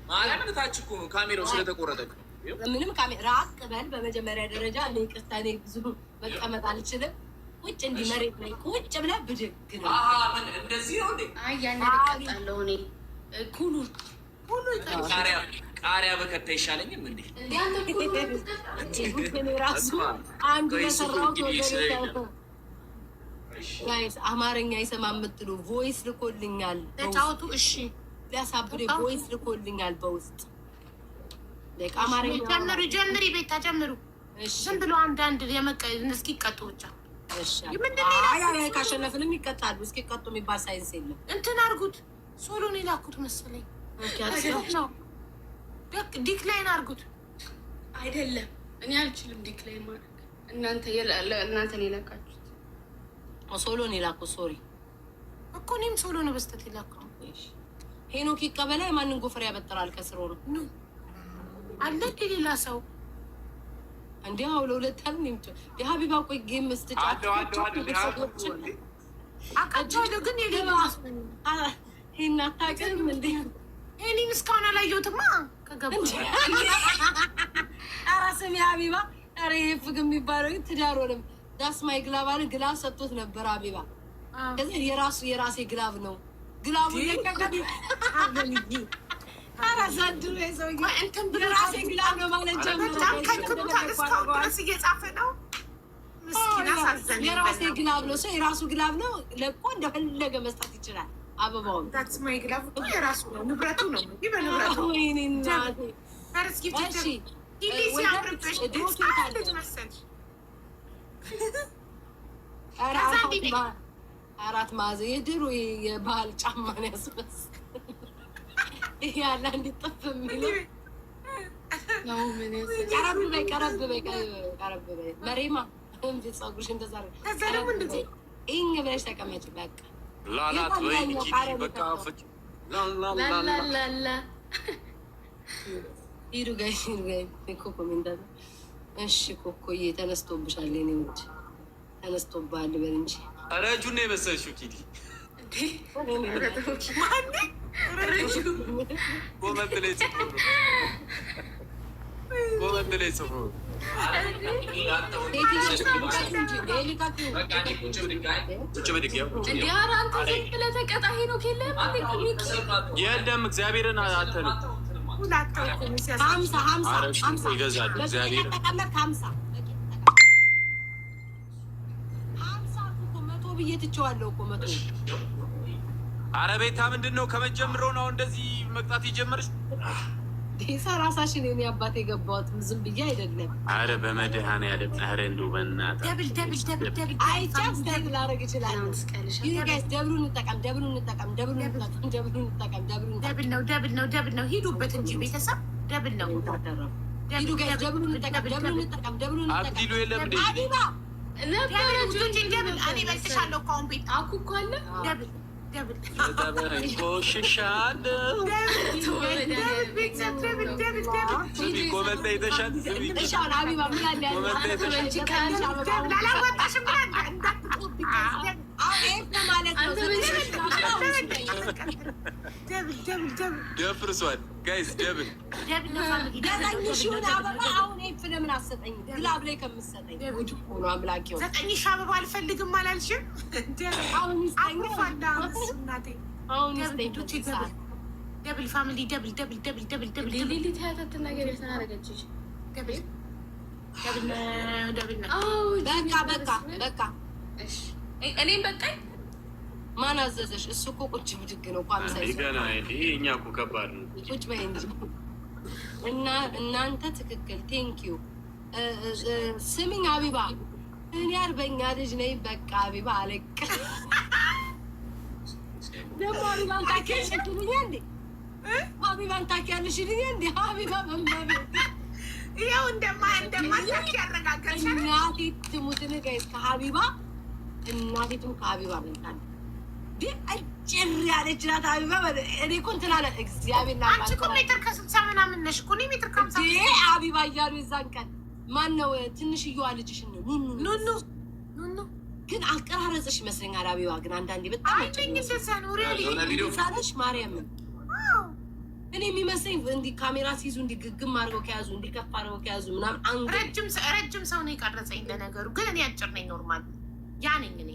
ማለት ታች እኮ ነው ካሜራው ስለተቆረጠ ምንም ካሜራ ራቅ በል። በመጀመሪያ ደረጃ እኔ ይቅርታ፣ እኔ ብዙ መቀመጥ አልችልም። ቁጭ እንዲህ መሬት ላይ ቁጭ ብለህ ብድግ ነው። ምን እንደዚህ ነው እንዴ? አይ ያን ልቀጣለሁ እኔ ኩሉ ቃሪያ በከታ ይሻለኝም እንዴ? ራሱ አንዱ የሰራው ጋይስ አማርኛ ይሰማ የምትሉ ቮይስ ልኮልኛል። ተጫውቱ። እሺ ሊያሳብሬ ቮይስ ልኮልኛል በውስጥ አማርኛ ጀምሪ ቤታ ጀምሩ። ዝም ብሎ አንዳንድ እስኪቀጡ ብቻ ካሸነፍንም ይቀጣሉ። እስኪቀጡ የሚባል ሳይንስ የለም። እንትን አድርጉት። ሶሎን የላኩት መሰለኝ ነው። ዲክላይን አድርጉት። አይደለም እኔ አልችልም ዲክላይን ማድረግ። እናንተን የላካችሁት ሶሎን የላኩት። ሶሪ እኮ እኔም ሶሎ ነው በስተት የላኩት። ሄኖክ ይቀበላ። የማንን ጎፈር ያበጥራል? ከስሮ ነው አለ ሌላ ሰው እንዴ? አሁን ለሁለት አሉ ነው የሀቢባ ቆይ ጌም መስተጫቸው አቃቸው ግን የሌላ ይሄን አታውቅም እንዴ? እኔም እስካሁን አላየሁትማ። ከገባ ኧረ ስሚ ሀቢባ፣ ኧረ ይሄ ፍግ የሚባለው ትዳር ሆነም ዳስ ማይ ግላብ አለ። ግላብ ሰጥቶት ነበር ሀቢባ። ከዚህ የራሴ ግላብ ነው ግላቡ ለቀቀኝ። አራሳድሩ የሰውዬ እንትን ብሎ ራሴ ግላብ ነው ማለት ጀምሮ እስካሁን ድረስ እየጻፈ ነው። ምስኪና ሳዘን የራሴ ግላብ ነው። ሰው የራሱ ግላብ ነው ለቆ እንደፈለገ መስጠት ይችላል። አበባውን ዳትስ ማይ ግላብ እኮ የራሱ ነው፣ ንብረቱ ነው። ይበንብረቱ አራት ማዕዘን የድሮ የባህል ጫማን ያስመስ ይሄ ያለ እንዲጠፍ የሚለው ቀረብ በይ መሬማ ፀጉርሽ እንደዛ ይህን ብለሽ ተቀመጭ። በቃ ላላት በቃ ሂዱ ጋይስ ኮሜንት። እሺ ኮኮዬ ተነስቶብሻል። የእኔ ውድ ተነስቶብሃል በል እንጂ ረጁን ነው የመሰልሽው ኪዲ ኮመንት ላይ ጽፉ። የለም እግዚአብሔርን አተሉ ይገዛሉ። እግዚአብሔር ብዬ ትቼዋለሁ እኮ መቶ። ኧረ ቤታ ምንድን ነው ከመጀመሪያው ነው እንደዚህ መቅጣት የጀመረች? ራሳሽን የኔ አባት የገባሁት ዝም ብዬ አይደለም። ኧረ በመድኃኒዓለም ኧረ እንደው በእናትህ አይቻልም። ደብል ላደርግ እችላለሁ። ደብሉን እንጠቀም። ነው ሂዱበት እንጂ ቤተሰብ ደብል ነው። ሂዱ ጋይስ ደብሉን እንጠቀም። አብዲሉ የለም እንዴ? እኔ በልጥሻለሁ እኮ አሁን ቤት አኩ እኮ አለ ደብል ደፍርሷል ጋይስ። ደብል አሁን ለምን አሰጠኝ? ግላብ ላይ ከምሰጠኝ ሆኖ አምላኪው 9 ሺህ አበባ አልፈልግም አላልሽም? ደብል ፋሚሊ ደብል ሊሊት ያታትን ነገር የተናረገችሽ በቃ እኔም በቃኝ። ማን አዘዘሽ? እሱ እኮ ቁጭ ብድግ ነው። እኛ እኮ ከባድ ነው። ቁጭ በይ እንጂ እና እናንተ ትክክል። ቴንኪዩ። ስሚኝ ሀቢባ፣ እኔ አርበኛ ልጅ ነኝ። በቃ ሀቢባ አለቅ ደግሞ ሀቢባን ታውቂያለሽ እንዴ? ሀቢባን ታውቂያለሽ እንዴ? ሀቢባ መማቤ ይኸው እንደማታውቂ ያረጋገጥሽ። እናቴ ትሙትን ጋይስ ከሀቢባ እናቴ ትሙት ከሀቢባ በልጣለች። አጭር ያለች ናት ሀቢባ። እኔ እኮ እንትን አለ እግዚአብሔር ና አንቺ እኮ ሜትር ከ60 ምናምን ነሽ እኮ። እኔ ሜትር ከ50 ሀቢባ እያሉ የዛን ቀን ማነው ትንሽዬዋ ልጅሽን ነው ኑኑ ግን አቀራረጽሽ ይመስለኛል ሀቢባ። ግን አንዳንዴ በጣም አይተኝ ሰሰኑ ሪሊ ሳለሽ ማርያምን እኔ የሚመስለኝ እንዲህ ካሜራ ሲይዙ እንዲህ ግግም አድርገው ከያዙ እንዲህ ከፍ አድርገው ከያዙ ምናምን ረጅም ሰው ነው የቀረጸኝ። ለነገሩ ግን እኔ አጭር ነኝ። ኖርማል ያ ነኝ እኔ።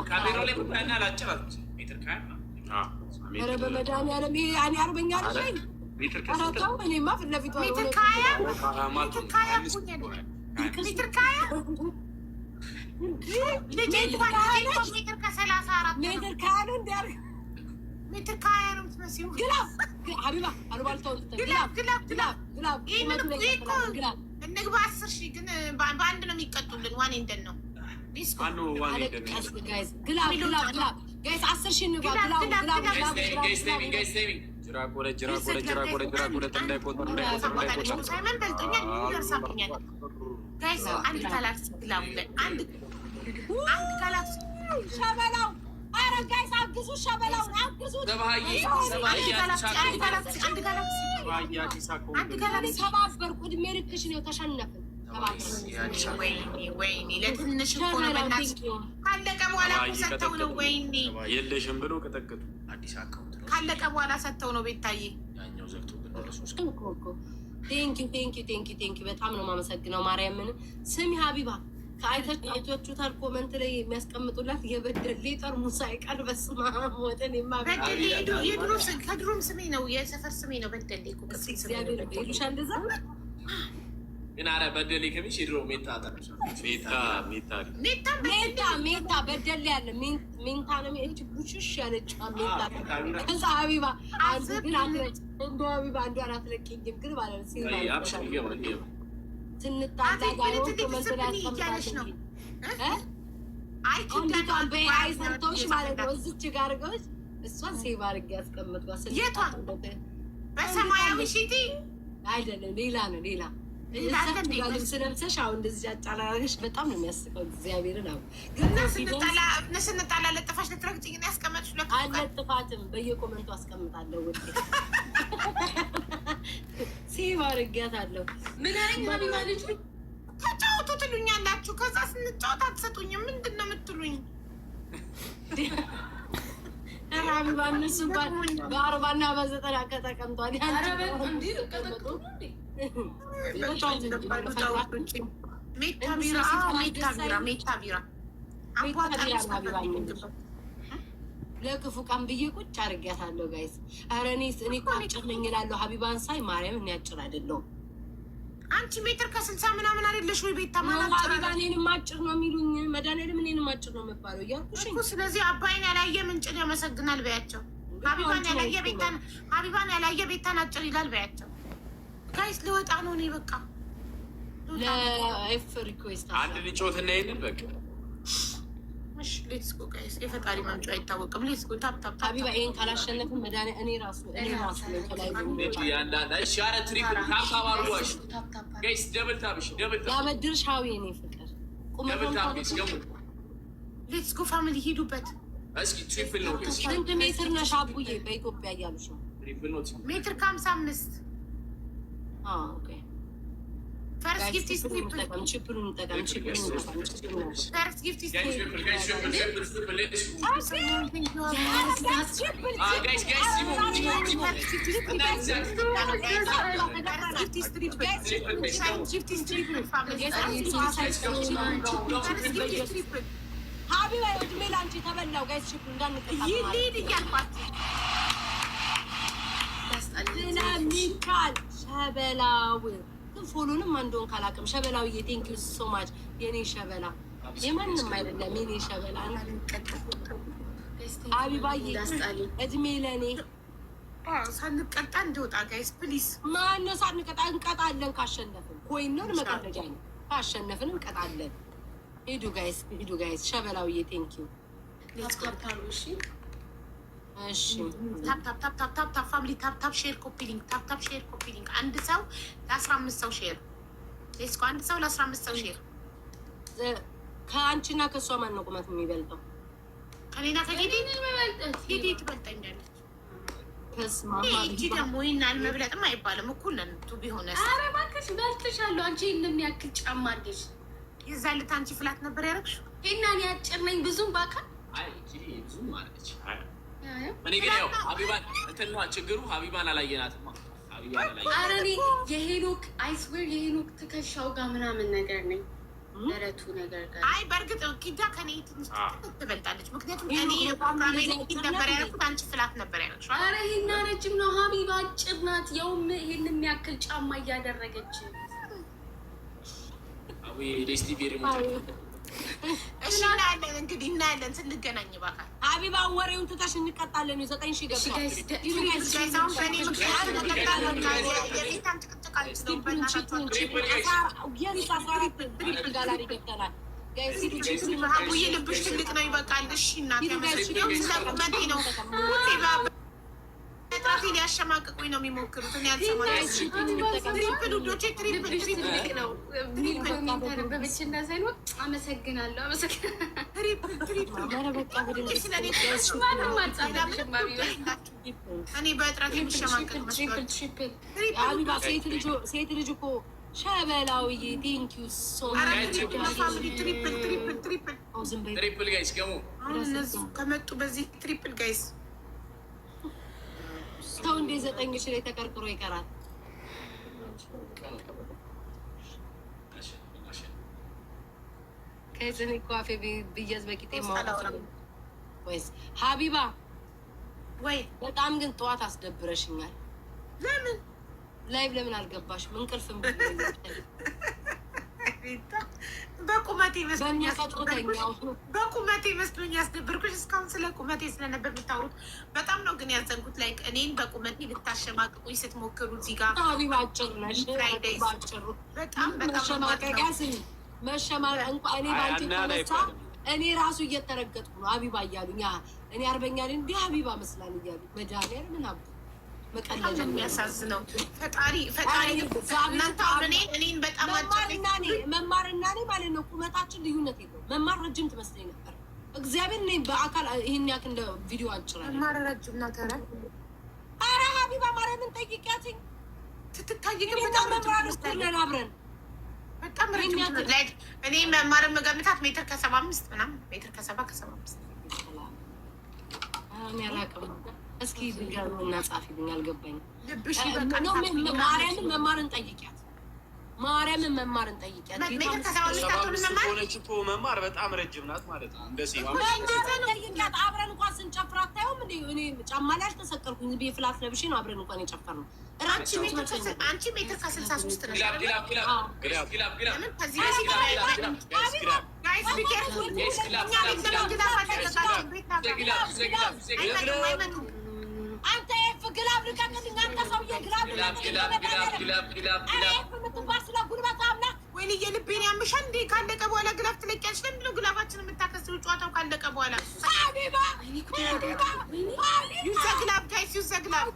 ካሜራው ላይ ምታና ላጭር ሜትር ካያ ኧረ በመድኃኒዓለም ይሄ እኔ አርበኛ ልኝ ሜትር እኔማ ፊት ለፊቷ ሜትር ካያ ልጄ ሜትር ከ34 ሜትር ካያ ነው እንዲያርግ ሜትር ካያ ነው የምትመስይው። ግላብ ሀቢባ አሉባልታው ግላብ እንግባ 10 ሺህ ግን በአንድ ነው የሚቀጡልን። ዋን እንደን ነው ግላብ ጋይስ 10 ሺህ እንግባ። ሳይመን በልጦኛል። ይደርሳብኛል ጋይስ። አንድ ጋላክሲ ግላብ አንድ ጋላክሲ ሸበላው ኧረ ጋይስ አግዙ፣ ሸበላውን አግዙ። አንድ ጋላክሲ ተባበርኩ። እድሜ ልክሽን ነው ተሸነፍን። ወይኔ ለትንሽ እኮ ነው። በእናትሽ ካለቀ በኋላ ሰጥተው ነው። ወይኔ የለሽም ብሎ ቀጠቀጡ። አዲስ አካውንት ነው ካለቀ በኋላ ሰጥተው ነው። ቤታዬ ያኛው ዘግቶብን ለሶስት ቴንኪው በጣም ነው የማመሰግነው። ማርያምን ስሚ ሀቢባ ከአይታችሁታል ኮመንት ላይ የሚያስቀምጡላት የበደሌ ጠርሙስ አይቀር በስመ አብ ወጠን በደሌ ከድሮም ስሜ ነው፣ የሰፈር ስሜ ነው። በደሌ እግዚአብሔር ይሉሻ እንደዛ ግን አረ በደሌ ከሚሽ ድሮ ሜታ በደሌ ያለ ሜንታ ነው እጅ ቡሽሽ ያለች ሜታ። ከዛ ሀቢባ አንዱ ግን አትለቅ እንደ ሀቢባ አንዱ አትለቅኝም ግን ማለት ነው ስንጣላ ጋር ኮመንት ላይ አስቀምጣለች ነው አንዲቷን በአይ ሰምተውሽ ማለት ነው። እዚች ጋር ገውሽ እሷን ሴቭ አድርጌ ያስቀምጥኳት። የቷን በሰማያዊ ሺቲ አይደለም ሌላ ነው ሌላ ልብስ ለብሰሽ አሁን እንደዚህ አጫላሽ በጣም ነው የሚያስቀው። እግዚአብሔርን አሁን ግን ስንጣላ ለጥፋሽ ልትረግጭኝ ነው ያስቀመጥሽ። አልለጥፋትም በየኮመንቱ አስቀምጣለሁ። ወጥ ሴቭ አድርጌያታለሁ። ምን አለኝ ሀቢባ ልጅ ተጫወቱ ትሉኛላችሁ። ከዛ ስንጫወት አትሰጡኝም። ምንድን ነው የምትሉኝ? ሀቢባ እነሱ በ40 እና በ90 ከተቀምጧል። ሜታ ቢራ ለክፉ ቀን ብዬ ቁጭ አድርጊያታለሁ። ጋይስ ኧረ እኔ እኮ አጭር ነኝ እላለሁ። ሀቢባን ሳይ ማርያም እኔ አጭር አይደለሁም። አንቺ ሜትር ከ60 ምናምን አይደለሽ ወይ? ቤታ ማለት ሀቢባ እኔንም አጭር ነው የሚሉኝ። መድኃኒዓለም እኔንም አጭር ነው የምባለው እያልኩሽ እኮ። ስለዚህ አባይን ያላየ ምንጭን ያመሰግናል በያቸው። ሀቢባን ያላየ ቤታን አጭር ይላል በያቸው። ጋይስ ልወጣ ነው እኔ በቃ። ለኤፍ ሪኩዌስት አንድ ልጮት እና ይሄንን በቃ እሺ ሌትስ ጎ ጋይስ። የፈጣሪ መምጫ አይታወቅም። ሌትስ ጎ ታፕ ሀቢባ ይሄን ካላሸነፍን መድኃኒዓለም እኔ ራሱ ጋይስ ደብል ታብሽ ያበድርሽ ሀዊ እኔ ፍቅር ሌትስ ጎ ፋሚሊ ሂዱበት። እስኪ ትሪፕል ነው። ስንት ሜትር ነሽ አቡዬ በኢትዮጵያ እያሉሽ ነው? ሜትር ከ55 ፈርስት ጊፍት ኢዝ ትሪፕል። ቺፕሉን እንጠቀም። ፈርስት ጊፍት ኢዝ ትሪፕል። ሀቢባ እድሜ ላንቺ ተበላው። ጋይስ ቺፕሉ እንዳንቀጣ ይሊድ እያልኳችሁ ስለሚቻል ሸበላው ግን ፎሎንም አንዱን ካላቅም ሸበላውዬ ቴንኪዩ ሶ ማች የኔ ሸበላ የማንም አይደለም የኔ ሸበላ ሀቢባዬ እድሜ ለእኔ ሳንቀጣ እንደወጣ ጋይስ ፕሊዝ። ማነው ሳንቀጣ? እንቀጣለን ካሸነፍን። ኮይን ነው መቀለጃ ነው። ካሸነፍን እንቀጣለን። ሂዱ ጋይስ ሸበላውዬ ቴንኪዩ። እሺ ታፕ ፋሚሊ ታፕ ሼር ኮፒ ሊንክ ታፕ ሼር ኮፒ ሊንክ። አንድ ሰው ለ15 ሰው ሼር ሌስኮ አንድ ሰው ለ15 ሰው ሼር። ከአንቺና ከእሷ ማን ነው ቁመት የሚበልጠው? ከኔና ከጌዲ ጌዲ ትበልጠኛለች። እቺ ደግሞ ይህን አልመብለጥም አይባልም። እኩል ነን ቱ ቢሆነ። ኧረ እባክሽ በልጥሻለሁ። አንቺ እንደሚያክል ጫማ አለሽ። የዛን ዕለት አንቺ ፍላት ነበር ያደረግሽው። እና እኔ አጭር ነኝ ብዙም በአካል ብዙም ማለች እኔ ግን ያው ሀቢባን እንትን ነው ችግሩ። ሀቢባን አላየናትማ። ኧረ እኔ የሄኖክ አይስዌር የሄኖክ ትከሻው ጋር ምናምን ነገር ነኝ ደረቱ ነገር ጋር። አይ በእርግጥ ኪዳ ከኔ ትንሽ ትበልጣለች። ምክንያቱም እኔ ነበር ያደረኩት፣ አንቺ ፍላት ነበር ያደረግሽው። ኧረ ይሄን ረጅም ነው። ሀቢባ አጭር ናት። ያውም ይሄን የሚያክል ጫማ እያደረገች እሺ እናያለን እንግዲህ እናያለን። ስንገናኝ እባክህ ሀቢባን ወሬውን ትተሽ እንቀጣለን። 9,000 ገብቷል። አቡዬ ልብሽ ትልቅ ነው ይበቃል። እሺ እናቴ ስለቁመቴ ነው ጥራቴ ሊያሸማቅቁኝ ነው የሚሞክሩት። እኔ ትሪፕል ውዶቼ ትሪፕል ነው በብችና ሳይሆን አመሰግናለሁ። እኔ በጥራት የሚሸማቅቅ ሴት ልጅ እኮ ሸበላውዬ ቴንኪዩ ሶ ትሪፕል ጋይስ ገሙ እነሱ ከመጡ በዚህ ትሪፕል ጋይስ ሰው እንደ 9,000 ላይ ተቀርቅሮ ይቀራል። ከዚህ ኳፌ ብያዝ በቂጤ ማውራት ወይስ ሀቢባ ወይ? በጣም ግን ጠዋት አስደብረሽኛል። ለምን ላይቭ ለምን አልገባሽም? እንቅልፍም በቁመቴ መስሎኝ ያስደብርኩሽ። እስካሁን ስለ ቁመቴ ስለነበር የምታወሩት በጣም ነው ግን ያዘንኩት። ላይ እኔን በቁመቴ ልታሸማቅቁኝ ስትሞክሩ እዚህ ጋር ሀቢባ አጭር ነሽ። በጣም መሸማቀቂያ ስሚ መሸማቀቅ እንኳን እኔ ባንቺ ተነሳ እኔ ራሱ እየተረገጥኩ ነው ሀቢባ እያሉኝ። እኔ አርበኛ ነኝ እንዲህ ሀቢባ መስላል እያሉ መድኃኒዓለም ምን አብ በጣም የሚያሳዝነው ፈጣሪ እናንተ እኔን በጣም መማርና እኔ ማለት ነው ቁመታችን ልዩነት የለውም። መማር ረጅም ትመስለኝ ነበር። እግዚአብሔር ነኝ በአካል ይህን ያክል እንደ ቪዲዮ አጭራለሁ። መማር ረጅም ናት። ኧረ ሀቢባ ማርያምን ጠይቂያትኝ ስትታይ ግን በጣም መምራር ስኩልን አብረን በጣም ረጅም ላይ እኔ መማርን መገምታት ሜትር ከ75 ምናምን ሜትር ከ70 እኔ አላውቅም። እስኪ ድንጋዩና ጻፊልኝ አልገባኝም። ማርያምን መማርን ጠይቂያት። ማርያምን መማርን ጠይቂያት። መማር በጣም ረጅም ናት ማለት ነው። ጠይቂያት። አብረን እንኳን ስንጨፍር አታየውም? እኔ ጫማ ላይ አልተሰቀልኩኝ። ዝም ብዬ ፍላት ለብሼ ነው አብረን እንኳን የጨፈርነው። አንቺ ሜትር ከ63 ነው። አንተ ግላብ ልቀቅልኝ። አንተ ሰውዬ ግላብ ስለ ጉልበት አምላክ ወይኔ የልቤን ያምሻል እንዴ? ካለቀ በኋላ ግላብ ትለቂያለሽ። ለምንድን ነው ግላባችን የምታከስሩ? ጨዋታው ካለቀ በኋላ ዩዘ ግላብ ጋይስ ዩዘ ግላብ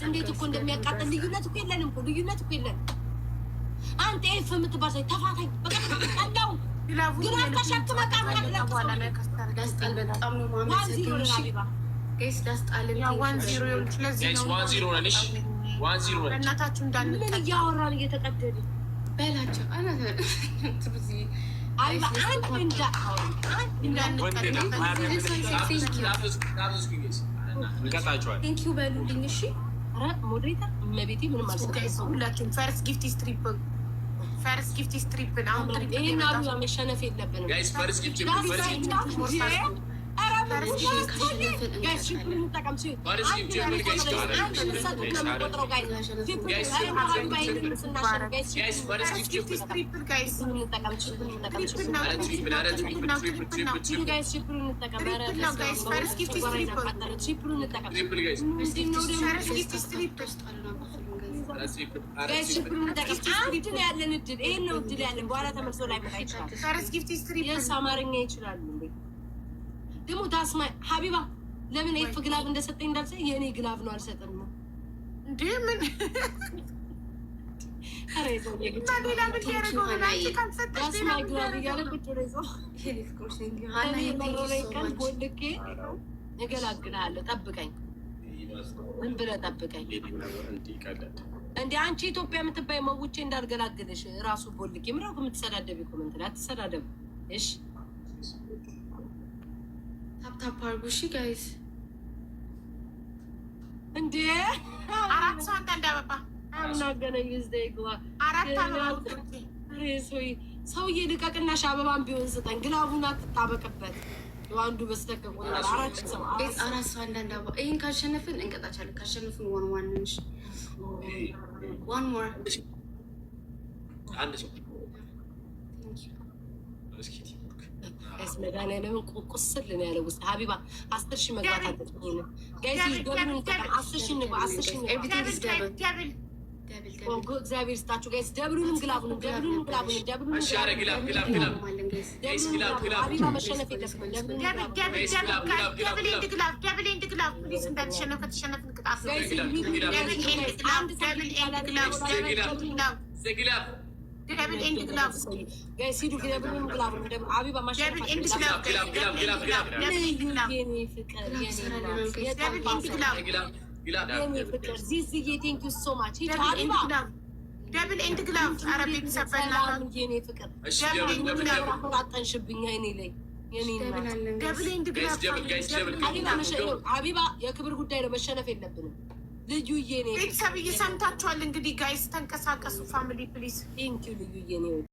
እንዴት እኮ እንደሚያቃጥል ልዩነት እኮ የለንም እኮ ልዩነት እኮ የለንም። አንተ ኤፍ የምትባል ሰው ተፋታኝ በቀላው ግላብ ተሸክመ እናታችሁ እንዳንል ምን እያወራን እየተቀደዱ በላቸው ቴንኪው በሉልኝ። እሺ ሞዴሬተር እመቤቴ ምንም አልሰጠኝም። ሁላችሁም ፈርስት ጊፍት ስትሪፕል ፈርስት ጊፍት ስትሪፕል አሁን ይሄን አሉ መሸነፍ የለብንም ጋይስ። ፈርስት ጊፍት ያለን እድል ይሄን ነው እድል ያለን። በኋላ ተመልሶ ላይ መጣ ይችላል። አማርኛ ይችላሉ እንዴ ደግሞ ታስማ ሀቢባ ለምን ኤፍ ግላብ እንደሰጠኝ እንዳልሰ የእኔ ግላብ ነው አልሰጥም ነው እንዴ? ምን እገላግልሃለሁ። ጠብቀኝ፣ ምን ብለህ ጠብቀኝ። እንደ አንቺ ኢትዮጵያ የምትባይ መውቼ እንዳልገላግልሽ ራሱ ቦልኬ ምራው የምትሰዳደብ ኮመንት ላይ አትሰዳደብ። እሺ ታፕታፕ አድርጉ። እሺ ጋይስ እንዴ 4 ሰው እንዳባባ አናገናኝ ዝደይግዋ 4 አበባ ሰውዬ ልቀቅና አበባን ቢሆን ስጠን። ግላቡን አትጣበቅበት። አንዱ በስተቀር 4 ሰው 4 ሰው አንዳንድ አበባ። ይሄን ካሸነፍን እንቀጣቻለን። ካሸነፍን ዋን ነሽ one more አንድ ሰው እስመዳና ለምን ቁስል ነው ያለው? ውስጥ ሀቢባ 10,000 መግባት አለብኝ። ጋይስ ደብሉን ተቀም 10,000 ነው 10,000 ነው። እግዚአብሔር ይስጣችሁ ጋይስ። ደብሉንም ግላቡንም አሻረ ግላብ ሀቢባ መሸነፍ የለብንም። ደብል ኤንድ ግላብ ፕሊዝ እንዳትሸነፍ። ከተሸነፍን ቅጣት ደብል ኤንድ ግላብ ጋይስ ሂዱ። ደብሉንም ግላቡንም ሀቢባ ማሸነፍ ዚዝዬ ቴንክ ዩ ሶ ማች ሀቢባ ደብል ኤንድ ግላብ አረቤት ሰፈና የኔ ፍቅር አጠንሽብኝ አይኔ ላይ ደብል ኤንድ ግላብ ሀቢባ የክብር ጉዳይ ነው። መሸነፍ የለብንም። ልዩዬ ቤተሰብ እየሰምታችኋል እንግዲህ ጋይስ ተንቀሳቀሱ። ፋሚሊ ፕሊዝ ቴንክ ዩ ልዩዬ